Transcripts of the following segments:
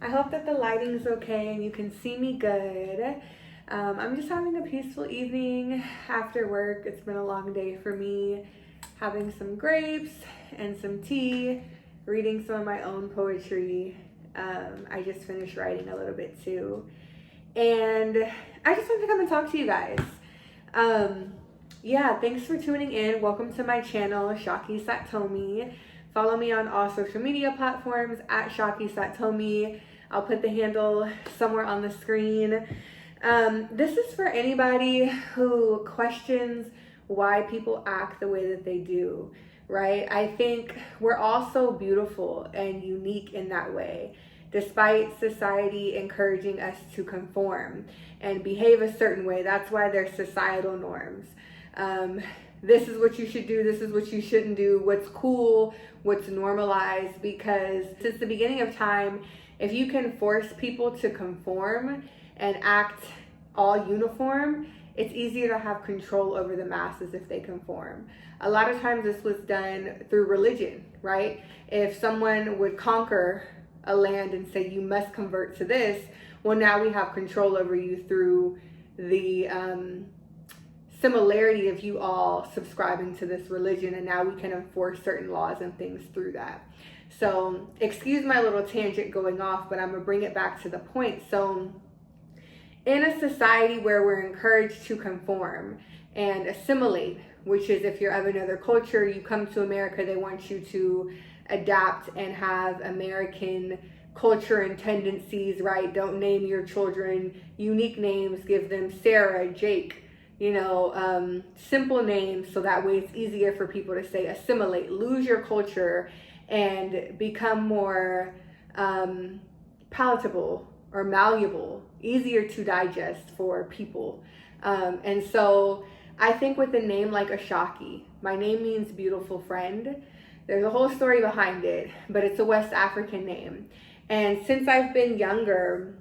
I hope that the lighting's okay and you can see me good. I'm just having a peaceful evening after work. It's been a long day for me. Having some grapes and some tea, reading some of my own poetry. I just finished writing a little bit too. And I just wanted to come and talk to you guys. Yeah, thanks for tuning in. Welcome to my channel, Shaki Satomi. Follow me on all social media platforms at Shaki Satomi. I'll put the handle somewhere on the screen. This is for anybody who questions why people act the way that they do, right? I think we're all so beautiful and unique in that way, despite society encouraging us to conform and behave a certain way. That's why there's societal norms. This is what you should do, this is what you shouldn't do, what's cool, what's normalized, because since the beginning of time, if you can force people to conform and act all uniform, it's easier to have control over the masses if they conform. A lot of times this was done through religion, right? If someone would conquer a land and say you must convert to this, well, now we have control over you through the similarity of you all subscribing to this religion, and now we can enforce certain laws and things through that. So excuse my little tangent going off, but I'm gonna bring it back to the point. So in a society where we're encouraged to conform and assimilate, which is if you're of another culture, you come to America, they want you to adapt and have American culture and tendencies, right? Don't name your children unique names, give them Sarah, Jake, simple names, so that way it's easier for people to say assimilate, lose your culture and become more palatable or malleable, easier to digest for people. And so I think with a name like Ashaki, my name means beautiful friend. There's a whole story behind it, but it's a West African name. And since I've been younger,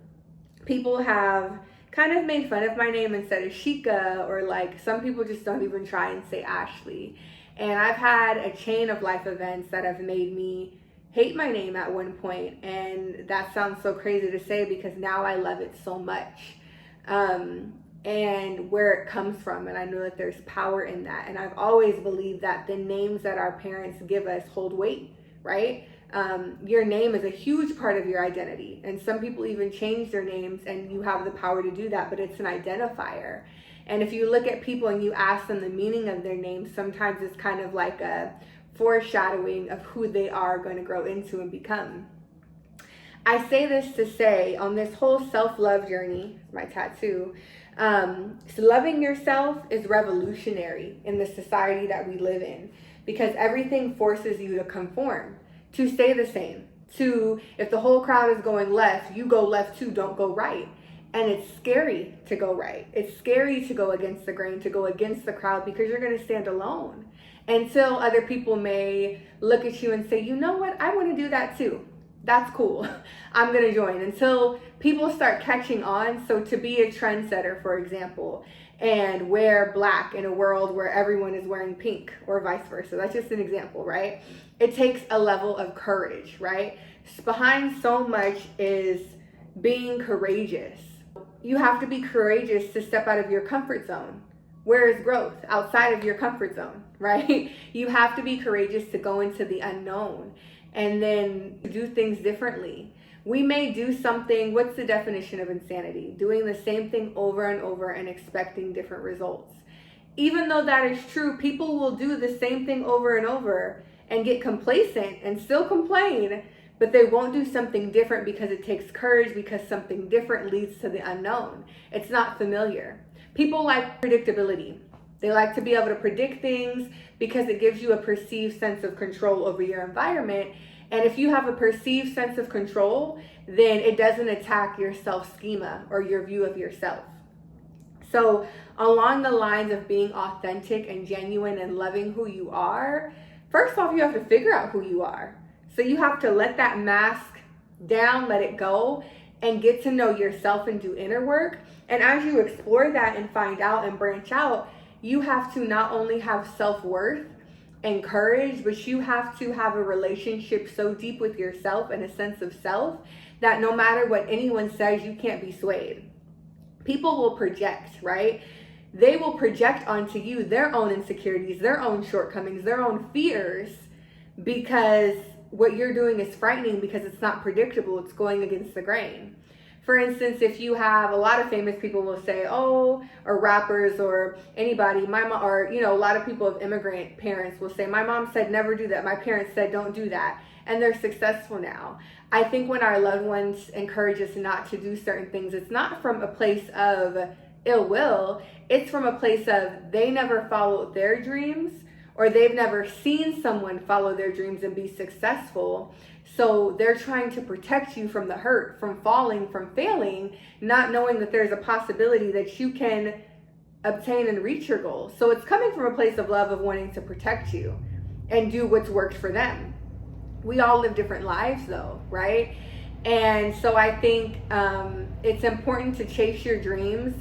people have kind of made fun of my name and said Ashika, or like some people just don't even try and say Ashley. And I've had a chain of life events that have made me hate my name at one point, and that sounds so crazy to say because now I love it so much, and where it comes from, and I know that there's power in that. And I've always believed that the names that our parents give us hold weight, right? Your name is a huge part of your identity, and some people even change their names, and you have the power to do that, but it's an identifier. And if you look at people and you ask them the meaning of their names, sometimes it's kind of like a foreshadowing of who they are going to grow into and become. I say this to say, on this whole self-love journey, my tattoo, so loving yourself is revolutionary in the society that we live in, because everything forces you to conform, to stay the same, to, if the whole crowd is going left, you go left too, don't go right. And it's scary to go right. It's scary to go against the grain, to go against the crowd, because you're going to stand alone until other people may look at you and say, you know what, I want to do that too. That's cool. I'm going to join, until people start catching on. So to be a trendsetter, for example, and wear black in a world where everyone is wearing pink, or vice versa. That's just an example, right? It takes a level of courage, right? Behind so much is being courageous. You have to be courageous to step out of your comfort zone. Where is growth? Outside of your comfort zone, right? You have to be courageous to go into the unknown and then do things differently. We may do something, what's the definition of insanity? Doing the same thing over and over and expecting different results. Even though that is true, people will do the same thing over and over and get complacent and still complain, but they won't do something different because it takes courage, because something different leads to the unknown. It's not familiar. People like predictability. They like to be able to predict things because it gives you a perceived sense of control over your environment. And if you have a perceived sense of control, then it doesn't attack your self-schema or your view of yourself. So along the lines of being authentic and genuine and loving who you are, first off, you have to figure out who you are. So you have to let that mask down, let it go, and get to know yourself and do inner work. And as you explore that and find out and branch out, you have to not only have self-worth, encouraged, but you have to have a relationship so deep with yourself and a sense of self that no matter what anyone says, you can't be swayed. People will project, right? They will project onto you their own insecurities, their own shortcomings, their own fears, because what you're doing is frightening, because it's not predictable. It's going against the grain. For instance, if you have a lot of famous people will say, oh, or rappers or anybody, my mom, or, you know, a lot of people of immigrant parents will say, my mom said never do that. My parents said don't do that. And they're successful now. I think when our loved ones encourage us not to do certain things, it's not from a place of ill will. It's from a place of they never followed their dreams, or they've never seen someone follow their dreams and be successful. So they're trying to protect you from the hurt, from falling, from failing, not knowing that there's a possibility that you can obtain and reach your goals. So it's coming from a place of love, of wanting to protect you and do what's worked for them. We all live different lives though, right? And so I think it's important to chase your dreams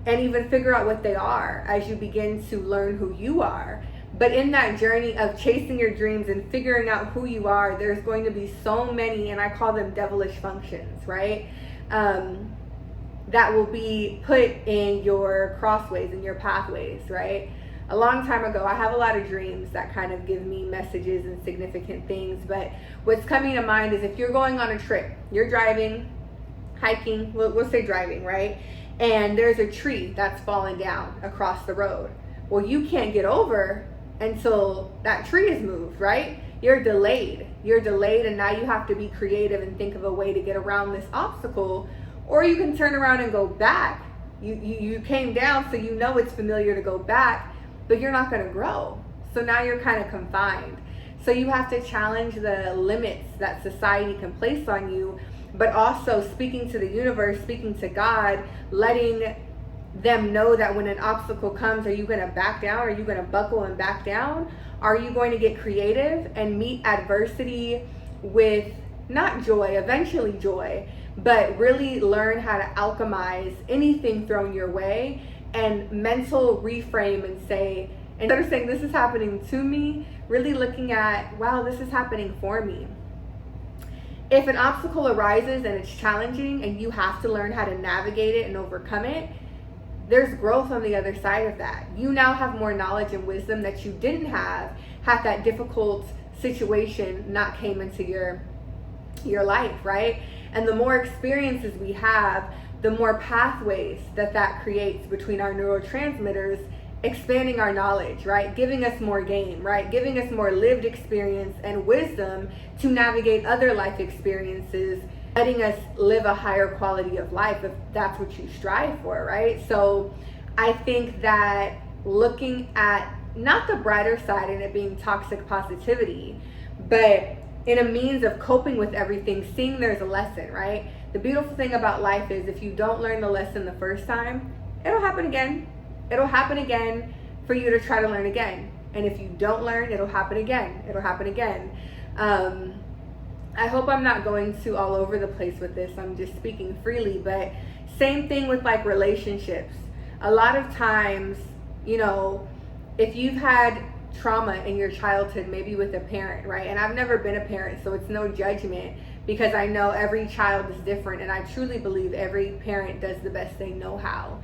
and even figure out what they are as you begin to learn who you are. But in that journey of chasing your dreams and figuring out who you are, there's going to be so many, and I call them devilish functions, right? That will be put in your crossways, in your pathways, right? A long time ago, I have a lot of dreams that kind of give me messages and significant things. But what's coming to mind is if you're going on a trip, you're driving, hiking, we'll say driving, right? And there's a tree that's fallen down across the road. Well, you can't get over until that tree is moved, right? You're delayed, and now you have to be creative and think of a way to get around this obstacle. Or you can turn around and go back. You came down, so you know it's familiar to go back, but you're not going to grow. So now you're kind of confined. So you have to challenge the limits that society can place on you, but also speaking to the universe, speaking to God, letting them know that when an obstacle comes, are you going to back down? Are you going to buckle and back down? Are you going to get creative and meet adversity with not joy, eventually joy, but really learn how to alchemize anything thrown your way and mental reframe and say, instead of saying this is happening to me, really looking at, wow, this is happening for me. If an obstacle arises and it's challenging and you have to learn how to navigate it and overcome it, there's growth on the other side of that. You now have more knowledge and wisdom that you didn't have had that difficult situation not came into your life, right? And the more experiences we have, the more pathways that creates between our neurotransmitters, expanding our knowledge, right? Giving us more game, right? Giving us more lived experience and wisdom to navigate other life experiences, letting us live a higher quality of life if that's what you strive for, right? So I think that looking at not the brighter side and it being toxic positivity, but in a means of coping with everything, seeing there's a lesson, right? The beautiful thing about life is if you don't learn the lesson the first time, it'll happen again. It'll happen again for you to try to learn again. And if you don't learn, it'll happen again. It'll happen again. I hope I'm not going too all over the place with this. I'm just speaking freely, but same thing with like relationships. A lot of times, you know, if you've had trauma in your childhood, maybe with a parent, right? And I've never been a parent, so it's no judgment because I know every child is different and I truly believe every parent does the best they know how.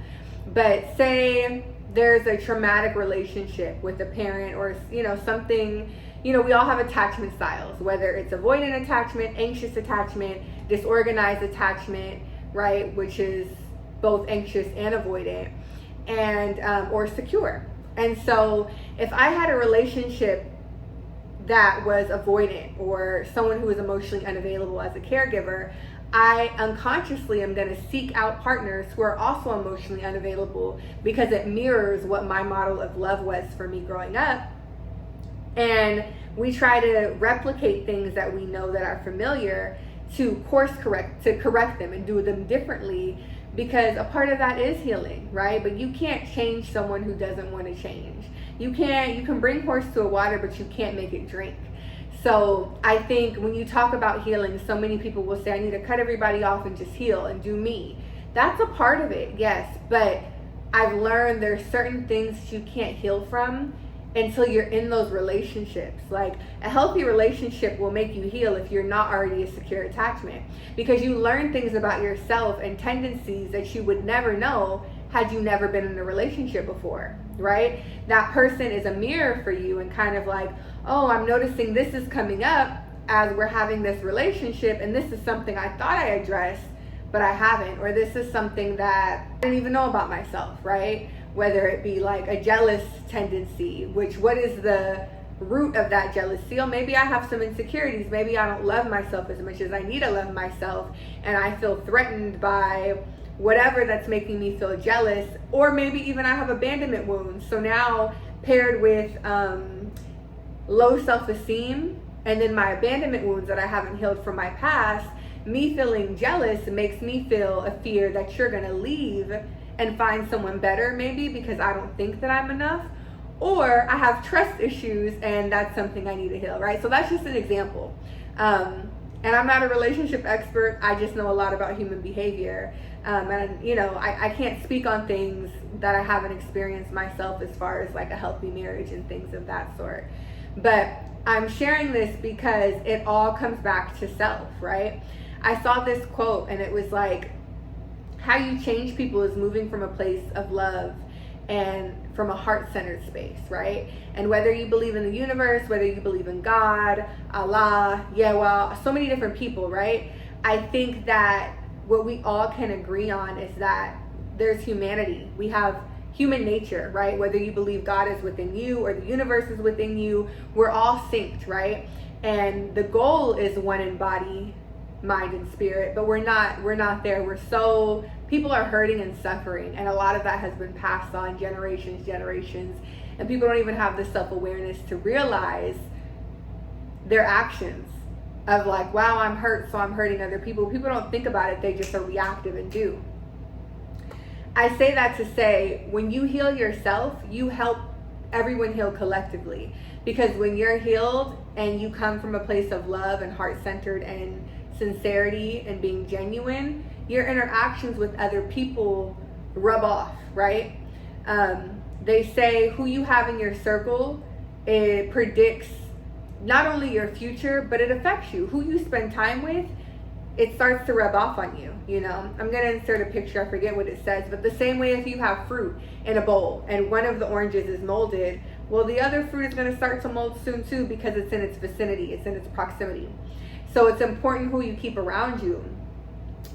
But say there's a traumatic relationship with a parent or, you know, something, you know, we all have attachment styles, whether it's avoidant attachment, anxious attachment, disorganized attachment, right? Which is both anxious and avoidant, and or secure. And so if I had a relationship that was avoidant or someone who was emotionally unavailable as a caregiver, I unconsciously am going to seek out partners who are also emotionally unavailable because it mirrors what my model of love was for me growing up. And we try to replicate things that we know that are familiar to course correct, to correct them and do them differently, because a part of that is healing, right? But you can't change someone who doesn't want to change. You can bring horse to a water, but you can't make it drink. So I think when you talk about healing, so many people will say, I need to cut everybody off and just heal and do me. That's a part of it, yes. But I've learned there's certain things you can't heal from until you're in those relationships. Like, a healthy relationship will make you heal if you're not already a secure attachment, because you learn things about yourself and tendencies that you would never know had you never been in a relationship before, right? That person is a mirror for you, and kind of like, oh, I'm noticing this is coming up as we're having this relationship, and this is something I thought I addressed, but I haven't, or this is something that I didn't even know about myself, right? Whether it be like a jealous tendency, which, what is the root of that jealousy? Oh, maybe I have some insecurities. Maybe I don't love myself as much as I need to love myself, and I feel threatened by whatever that's making me feel jealous. Or maybe even I have abandonment wounds. So now, paired with low self-esteem, and then my abandonment wounds that I haven't healed from my past, me feeling jealous makes me feel a fear that you're gonna leave and find someone better, maybe because I don't think that I'm enough. Or I have trust issues, and that's something I need to heal, right? So that's just an example. And I'm not a relationship expert. I just know a lot about human behavior. And you know, I can't speak on things that I haven't experienced myself, as far as like a healthy marriage and things of that sort. But I'm sharing this because it all comes back to self, right? I saw this quote, and it was like, how you change people is moving from a place of love and from a heart-centered space, right? And whether you believe in the universe, whether you believe in God, Allah, Yahweh, so many different people, right? I think that what we all can agree on is that there's humanity. We have human nature, right? Whether you believe God is within you or the universe is within you, we're all synced, right? And the goal is one in body, mind, and spirit, but we're not there. People are hurting and suffering, and a lot of that has been passed on generations, and people don't even have the self-awareness to realize their actions of like, wow, I'm hurt, so I'm hurting other people. People don't think about it. They just are reactive and do. I say that to say, when you heal yourself, you help everyone heal collectively. Because when you're healed and you come from a place of love and heart-centered and sincerity and being genuine, your interactions with other people rub off, right? They say who you have in your circle, it predicts not only your future, but it affects you. Who you spend time with, it starts to rub off on you, you know? I'm gonna insert a picture, I forget what it says, but the same way if you have fruit in a bowl and one of the oranges is molded, well, the other fruit is gonna start to mold soon too, because it's in its vicinity, it's in its proximity. So it's important who you keep around you.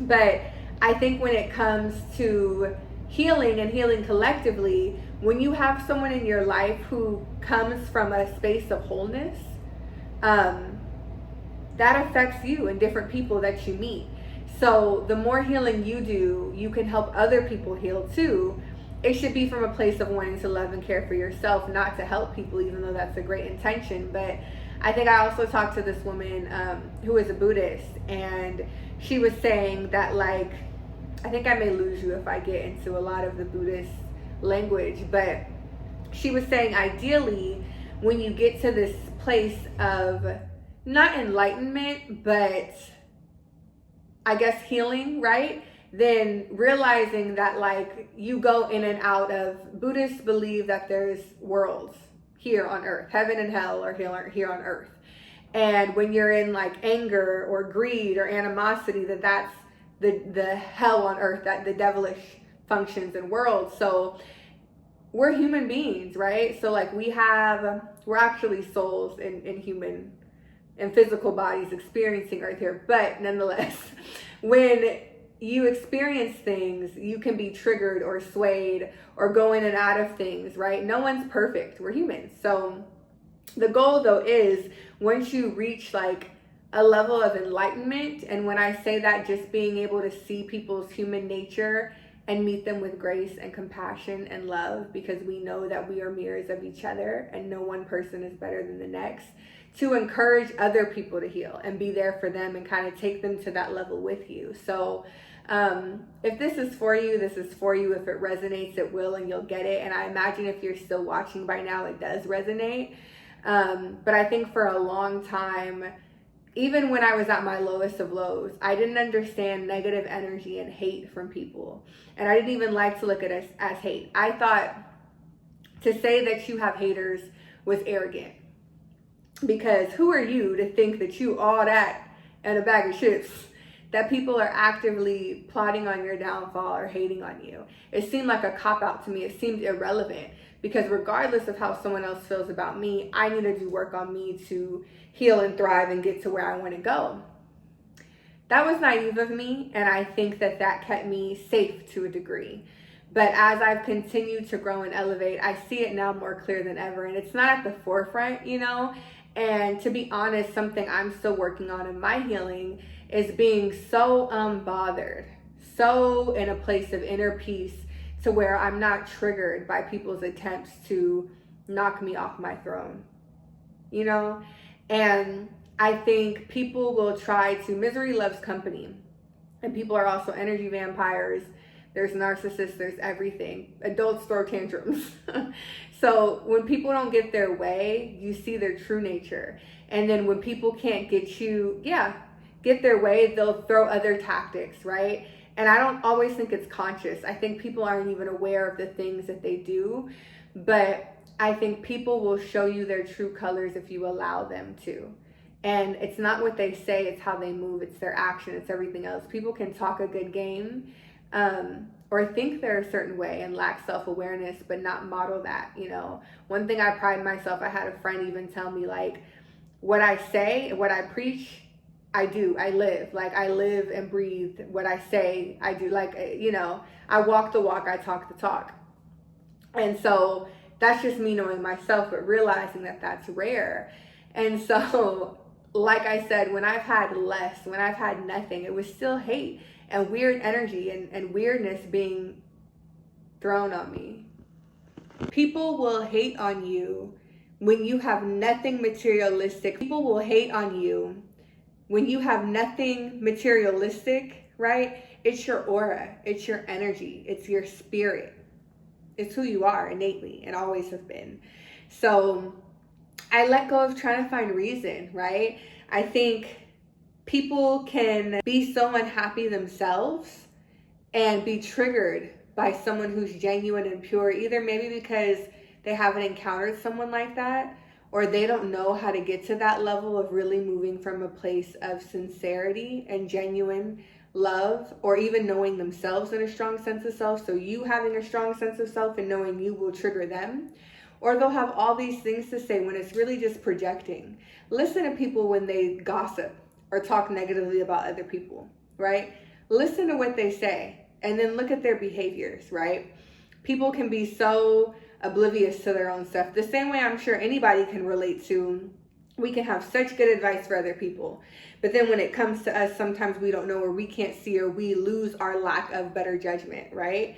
But I think when it comes to healing and healing collectively, when you have someone in your life who comes from a space of wholeness, that affects you and different people that you meet. So the more healing you do, you can help other people heal too. It should be from a place of wanting to love and care for yourself, not to help people, even though that's a great intention. But I think I also talked to this woman who is a Buddhist, and she was saying that, like, I think I may lose you if I get into a lot of the Buddhist language, but she was saying ideally when you get to this place of not enlightenment, but I guess healing, right? Then realizing that, like, you go in and out of, Buddhists believe that there's worlds here on earth, heaven and hell are here on earth. And when you're in like anger or greed or animosity, that's the hell on earth, that the devilish functions in worlds. So we're human beings, right? So like we're actually souls in human and physical bodies experiencing earth here. But nonetheless, when you experience things, you can be triggered or swayed or go in and out of things, right? No one's perfect. We're humans. So the goal though is, once you reach like a level of enlightenment, and when I say that, just being able to see people's human nature and meet them with grace and compassion and love, because we know that we are mirrors of each other and no one person is better than the next, to encourage other people to heal and be there for them and kind of take them to that level with you. So if this is for you, this is for you. If it resonates, it will, and you'll get it. And I imagine if you're still watching by now, it does resonate. But I think for a long time, even when I was at my lowest of lows, I didn't understand negative energy and hate from people. And I didn't even like to look at it as hate. I thought to say that you have haters was arrogant. Because who are you to think that you all that and a bag of chips, that people are actively plotting on your downfall or hating on you? It seemed like a cop-out to me. It seemed irrelevant, because regardless of how someone else feels about me, I need to do work on me to heal and thrive and get to where I want to go. That was naive of me, and I think that that kept me safe to a degree. But as I've continued to grow and elevate, I see it now more clear than ever, and it's not at the forefront, you know? And to be honest, something I'm still working on in my healing is being so unbothered, so in a place of inner peace, to where I'm not triggered by people's attempts to knock me off my throne, you know? And I think people will try to, misery loves company. And people are also energy vampires. There's narcissists, there's everything. Adults throw tantrums. So when people don't get their way, you see their true nature. And then when people can't get their way, they'll throw other tactics, right? And I don't always think it's conscious. I think people aren't even aware of the things that they do. But I think people will show you their true colors if you allow them to. And it's not what they say, it's how they move, it's their action, it's everything else. People can talk a good game, or think they're a certain way and lack self-awareness, but not model that, you know. One thing I pride myself, I had a friend even tell me, like, what I say, what I preach, I do, I live. Like, I live and breathe what I say, I do. Like, you know, I walk the walk, I talk the talk. And so that's just me knowing myself, but realizing that that's rare. And so, like I said, when I've had less, when I've had nothing, it was still hate and weird energy and weirdness being thrown on me. People will hate on you when you have nothing materialistic. People will hate on you when you have nothing materialistic, right? It's your aura, it's your energy, it's your spirit. It's who you are innately and always have been. So I let go of trying to find reason, right? I think people can be so unhappy themselves and be triggered by someone who's genuine and pure, either maybe because they haven't encountered someone like that, or they don't know how to get to that level of really moving from a place of sincerity and genuine love, or even knowing themselves in a strong sense of self. So you having a strong sense of self and knowing you will trigger them. Or they'll have all these things to say when it's really just projecting. Listen to people when they gossip or talk negatively about other people, right? Listen to what they say and then look at their behaviors, right? People can be so oblivious to their own stuff. The same way I'm sure anybody can relate to, we can have such good advice for other people. But then when it comes to us, sometimes we don't know, or we can't see, or we lose our lack of better judgment, right?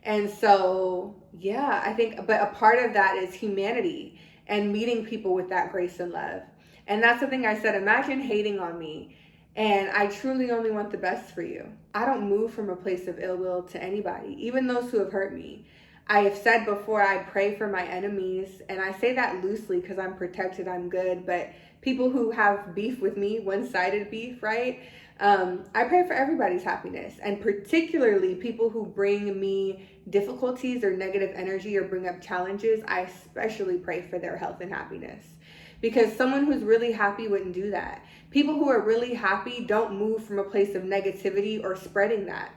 And so, yeah, I think, but a part of that is humanity and meeting people with that grace and love. And that's the thing I said, imagine hating on me and I truly only want the best for you. I don't move from a place of ill will to anybody, even those who have hurt me. I have said before, I pray for my enemies, and I say that loosely because I'm protected, I'm good, but people who have beef with me, one-sided beef, right? I pray for everybody's happiness, and particularly people who bring me difficulties or negative energy or bring up challenges. I especially pray for their health and happiness, because someone who's really happy wouldn't do that. People who are really happy don't move from a place of negativity or spreading that.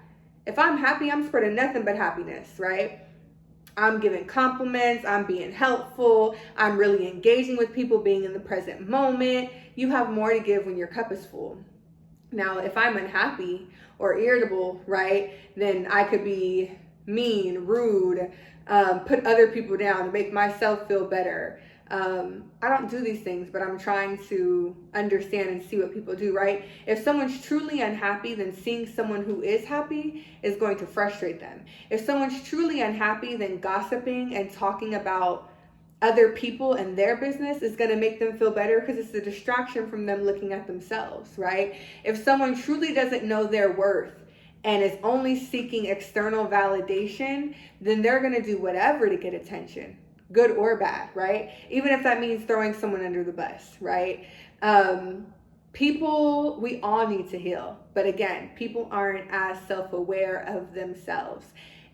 If I'm happy, I'm spreading nothing but happiness, right? I'm giving compliments, I'm being helpful, I'm really engaging with people, being in the present moment. You have more to give when your cup is full. Now, if I'm unhappy or irritable, right, then I could be mean, rude, put other people down, make myself feel better. I don't do these things, but I'm trying to understand and see what people do, right? If someone's truly unhappy, then seeing someone who is happy is going to frustrate them. If someone's truly unhappy, then gossiping and talking about other people and their business is going to make them feel better because it's a distraction from them looking at themselves, right? If someone truly doesn't know their worth and is only seeking external validation, then they're going to do whatever to get attention, good or bad, right? Even if that means throwing someone under the bus, right? People, we all need to heal. But again, people aren't as self-aware of themselves.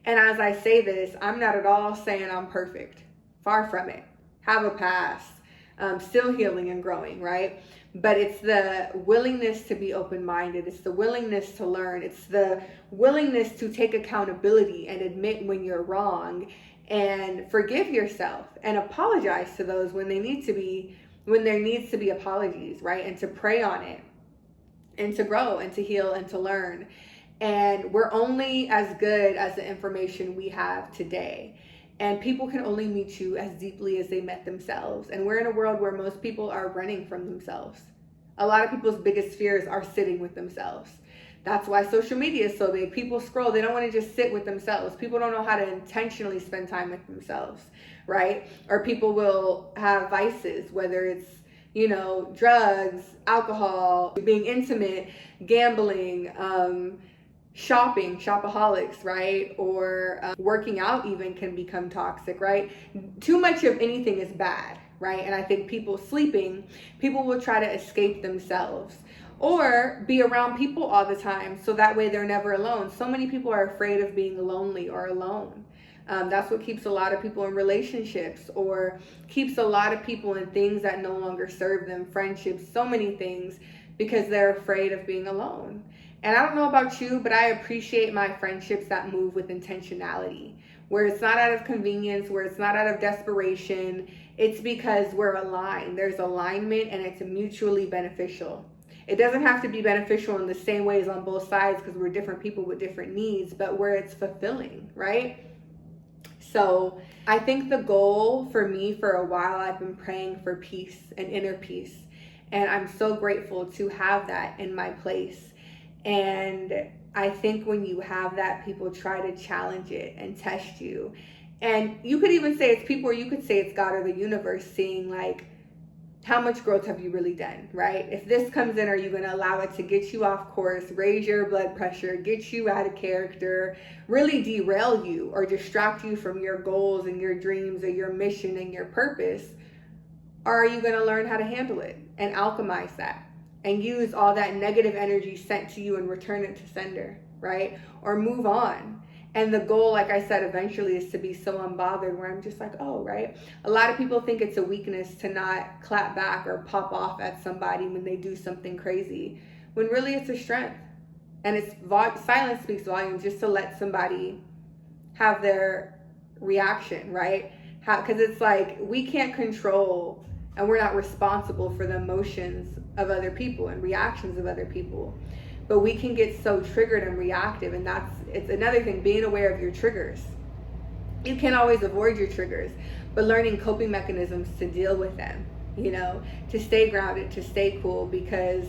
And as I say this, I'm not at all saying I'm perfect. Far from it. have a past, still healing and growing, right? But it's the willingness to be open-minded. It's the willingness to learn. It's the willingness to take accountability and admit when you're wrong and forgive yourself and apologize to those when there needs to be apologies, right? And to pray on it and to grow and to heal and to learn. And we're only as good as the information we have today. And people can only meet you as deeply as they met themselves. And we're in a world where most people are running from themselves. A lot of people's biggest fears are sitting with themselves. That's why social media is so big. People scroll. They don't want to just sit with themselves. People don't know how to intentionally spend time with themselves, right? Or people will have vices, whether it's, drugs, alcohol, being intimate, gambling, shopping, shopaholics, right? Or working out even can become toxic, right? Too much of anything is bad, right? And I think people will try to escape themselves or be around people all the time so that way they're never alone. So many people are afraid of being lonely or alone. That's what keeps a lot of people in relationships or keeps a lot of people in things that no longer serve them, friendships, so many things, because they're afraid of being alone. And I don't know about you, but I appreciate my friendships that move with intentionality, where it's not out of convenience, where it's not out of desperation. It's because we're aligned. There's alignment and it's mutually beneficial. It doesn't have to be beneficial in the same ways on both sides because we're different people with different needs, but where it's fulfilling, right? So I think the goal for me for a while, I've been praying for peace and inner peace. And I'm so grateful to have that in my place. And I think when you have that, people try to challenge it and test you. And you could even say it's people, or you could say it's God or the universe seeing like, how much growth have you really done, right? If this comes in, are you going to allow it to get you off course, raise your blood pressure, get you out of character, really derail you or distract you from your goals and your dreams or your mission and your purpose? Or are you going to learn how to handle it and alchemize that and use all that negative energy sent to you and return it to sender, right? Or move on. And the goal, like I said, eventually is to be so unbothered where I'm just like, oh, right? A lot of people think it's a weakness to not clap back or pop off at somebody when they do something crazy, when really it's a strength. And it's silence speaks volumes, just to let somebody have their reaction, right? Because it's like we can't control and we're not responsible for the emotions of other people and reactions of other people. But we can get so triggered and reactive, and it's another thing, being aware of your triggers. You can't always avoid your triggers, but learning coping mechanisms to deal with them, to stay grounded, to stay cool, because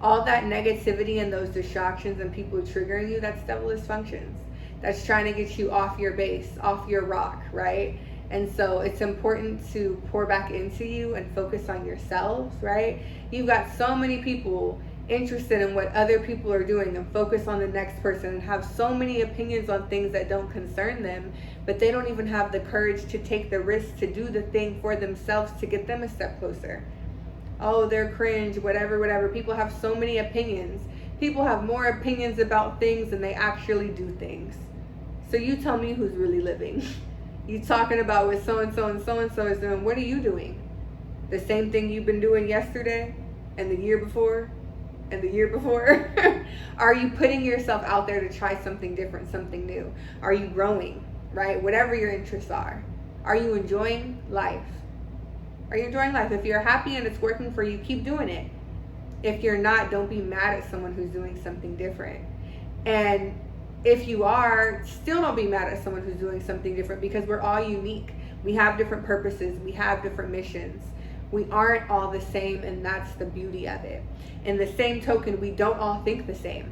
all that negativity and those distractions and people triggering you, that's devilish functions. That's trying to get you off your base, off your rock, right? And so it's important to pour back into you and focus on yourselves, right? You've got so many people interested in what other people are doing and focus on the next person and have so many opinions on things that don't concern them, but they don't even have the courage to take the risk to do the thing for themselves to get them a step closer. Oh, they're cringe, whatever. People have so many opinions. People have more opinions about things than they actually do things. So you tell me who's really living. You talking about what so-and-so and so-and-so is doing. What are you doing? The same thing you've been doing yesterday and the year before? And the year before? Are you putting yourself out there to try something different, something new? Are you growing, right? Whatever your interests are. Are you enjoying life? Are you enjoying life? If you're happy and it's working for you, keep doing it. If you're not, don't be mad at someone who's doing something different. And if you are, still don't be mad at someone who's doing something different, because we're all unique. We have different purposes. We have different missions. We aren't all the same, and that's the beauty of it. In the same token, we don't all think the same.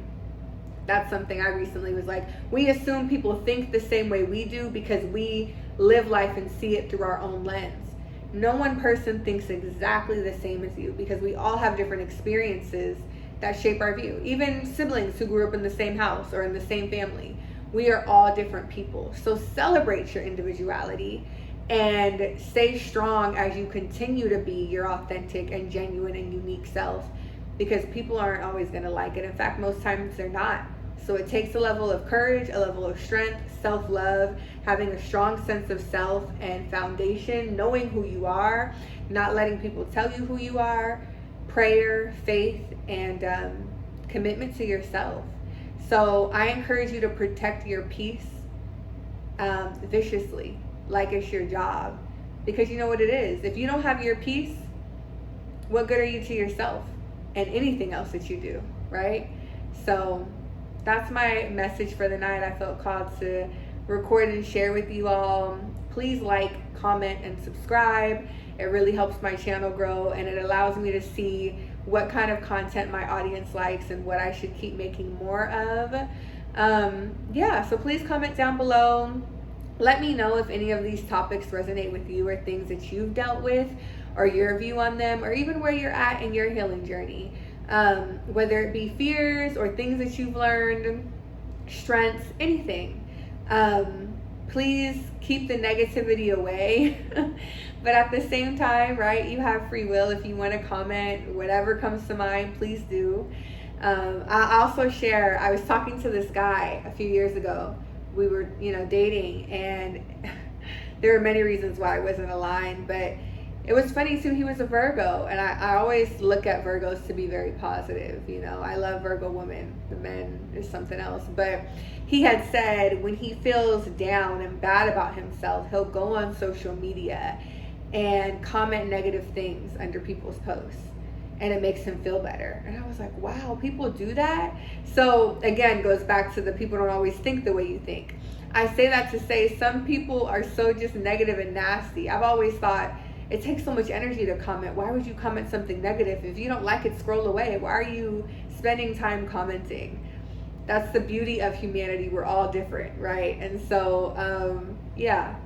That's something I recently was like, we assume people think the same way we do because we live life and see it through our own lens. No one person thinks exactly the same as you, because we all have different experiences that shape our view. Even siblings who grew up in the same house or in the same family. We are all different people. So celebrate your individuality and stay strong as you continue to be your authentic and genuine and unique self, because people aren't always going to like it. In fact, most times they're not. So it takes a level of courage, a level of strength, self-love, having a strong sense of self and foundation, knowing who you are, not letting people tell you who you are, prayer, faith, and commitment to yourself. So I encourage you to protect your peace viciously, like it's your job. Because you know what it is. If you don't have your peace, what good are you to yourself and anything else that you do, right? So that's my message for the night. I felt called to record and share with you all. Please like, comment, and subscribe. It really helps my channel grow, and it allows me to see what kind of content my audience likes and what I should keep making more of. So please comment down below. Let me know if any of these topics resonate with you or things that you've dealt with or your view on them, or even where you're at in your healing journey. Whether it be fears or things that you've learned, strengths, anything. Please keep the negativity away. But at the same time, right, you have free will. If you want to comment, whatever comes to mind, please do. I also share, I was talking to this guy a few years ago. We were, dating, and there were many reasons why I wasn't aligned, but it was funny too. He was a Virgo, and I always look at Virgos to be very positive. I love Virgo women. The men is something else. But he had said when he feels down and bad about himself, he'll go on social media and comment negative things under people's posts, and it makes him feel better. And I was like, wow, people do that? So again, goes back to the people don't always think the way you think. I say that to say some people are so just negative and nasty. I've always thought it takes so much energy to comment. Why would you comment something negative? If you don't like it, scroll away. Why are you spending time commenting? That's the beauty of humanity. We're all different, right? And so,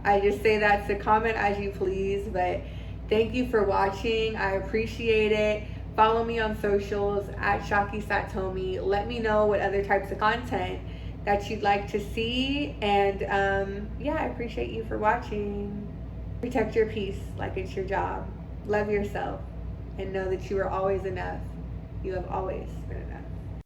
I just say that to comment as you please. But thank you for watching. I appreciate it. Follow me on socials at Shaki Satomi. Let me know what other types of content that you'd like to see. And I appreciate you for watching. Protect your peace like it's your job. Love yourself and know that you are always enough. You have always been enough.